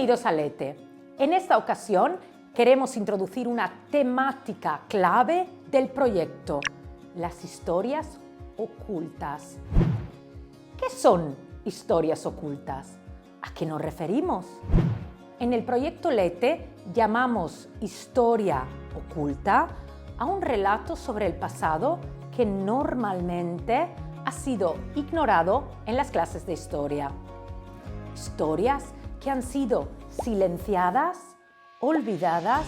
Bienvenidos a Lete. En esta ocasión queremos introducir una temática clave del proyecto: las historias ocultas. ¿Qué son historias ocultas? ¿A qué nos referimos? En el proyecto Lete llamamos historia oculta a un relato sobre el pasado que normalmente ha sido ignorado en las clases de historia. Historias que han sido silenciadas, olvidadas,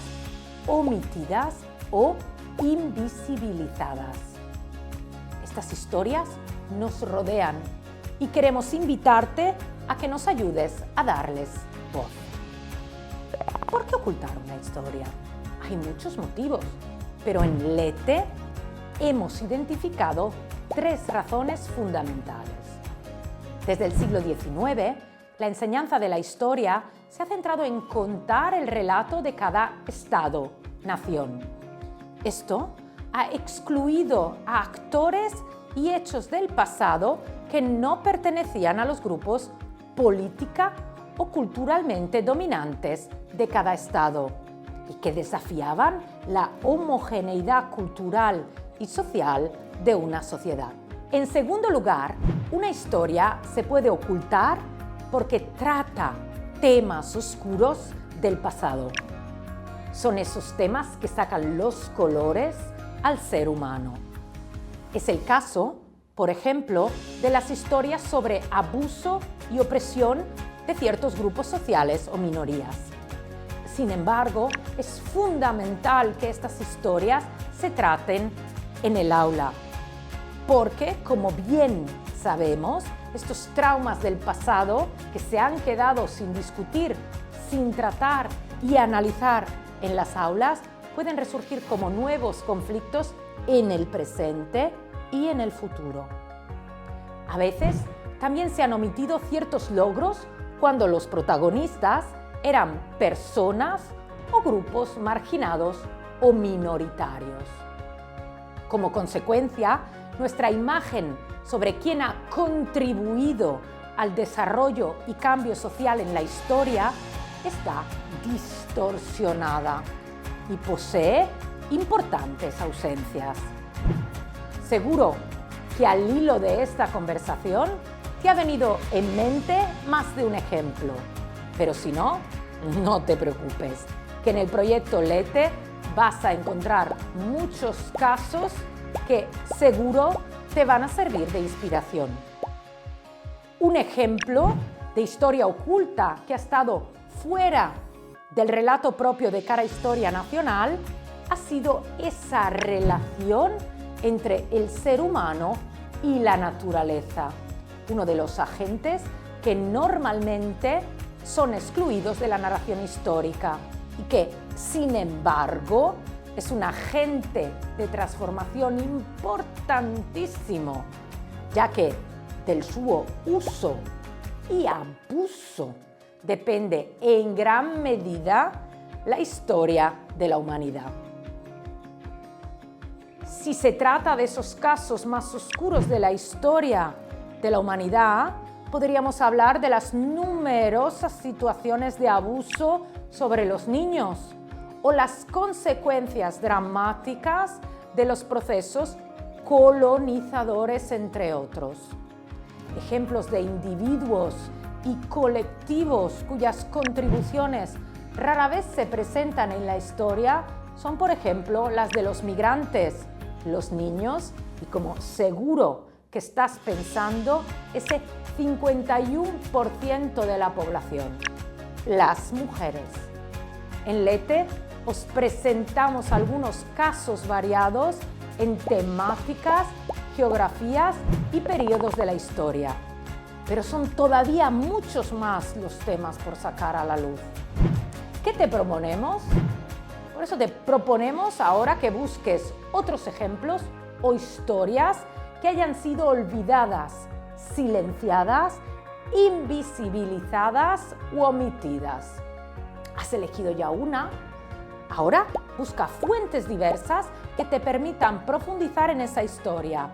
omitidas o invisibilizadas. Estas historias nos rodean y queremos invitarte a que nos ayudes a darles voz. ¿Por qué ocultar una historia? Hay muchos motivos, pero en Lete hemos identificado 3 razones fundamentales. Desde el siglo XIX, la enseñanza de la historia se ha centrado en contar el relato de cada estado, nación. Esto ha excluido a actores y hechos del pasado que no pertenecían a los grupos política o culturalmente dominantes de cada estado y que desafiaban la homogeneidad cultural y social de una sociedad. En segundo lugar, una historia se puede ocultar porque trata temas oscuros del pasado. Son esos temas que sacan los colores al ser humano. Es el caso, por ejemplo, de las historias sobre abuso y opresión de ciertos grupos sociales o minorías. Sin embargo, es fundamental que estas historias se traten en el aula, porque, como bien sabemos, estos traumas del pasado que se han quedado sin discutir, sin tratar y analizar en las aulas, pueden resurgir como nuevos conflictos en el presente y en el futuro. A veces también se han omitido ciertos logros cuando los protagonistas eran personas o grupos marginados o minoritarios. Como consecuencia, nuestra imagen sobre quién ha contribuido al desarrollo y cambio social en la historia está distorsionada y posee importantes ausencias. Seguro que al hilo de esta conversación te ha venido en mente más de un ejemplo, pero si no, no te preocupes, que en el proyecto Lete vas a encontrar muchos casos que seguro te van a servir de inspiración. Un ejemplo de historia oculta que ha estado fuera del relato propio de cada historia nacional ha sido esa relación entre el ser humano y la naturaleza, uno de los agentes que normalmente son excluidos de la narración histórica y que, sin embargo, es un agente de transformación importantísimo, ya que del su uso y abuso depende en gran medida la historia de la humanidad. Si se trata de esos casos más oscuros de la historia de la humanidad, podríamos hablar de las numerosas situaciones de abuso sobre los niños o las consecuencias dramáticas de los procesos colonizadores, entre otros. Ejemplos de individuos y colectivos cuyas contribuciones rara vez se presentan en la historia son, por ejemplo, las de los migrantes, los niños y, como seguro que estás pensando, ese 51% de la población, las mujeres. En Lete os presentamos algunos casos variados en temáticas, geografías y periodos de la historia, pero son todavía muchos más los temas por sacar a la luz. ¿Qué te proponemos? Por eso te proponemos ahora que busques otros ejemplos o historias que hayan sido olvidadas, silenciadas, invisibilizadas u omitidas. ¿Has elegido ya una? Ahora busca fuentes diversas que te permitan profundizar en esa historia.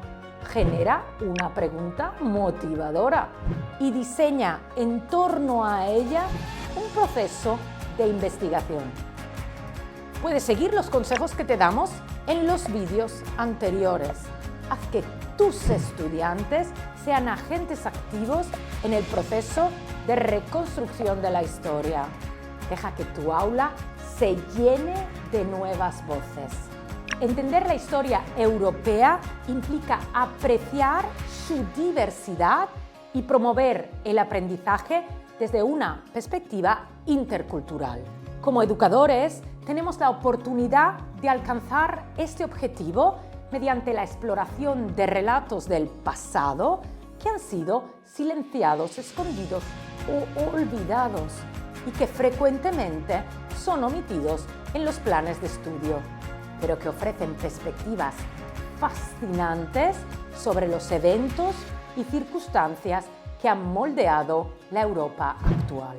Genera una pregunta motivadora y diseña en torno a ella un proceso de investigación. Puedes seguir los consejos que te damos en los vídeos anteriores. Haz que tus estudiantes sean agentes activos en el proceso de reconstrucción de la historia. Deja que tu aula se llene de nuevas voces. Entender la historia europea implica apreciar su diversidad y promover el aprendizaje desde una perspectiva intercultural. Como educadores, tenemos la oportunidad de alcanzar este objetivo mediante la exploración de relatos del pasado que han sido silenciados, escondidos o olvidados y que frecuentemente son omitidos en los planes de estudio, pero que ofrecen perspectivas fascinantes sobre los eventos y circunstancias que han moldeado la Europa actual.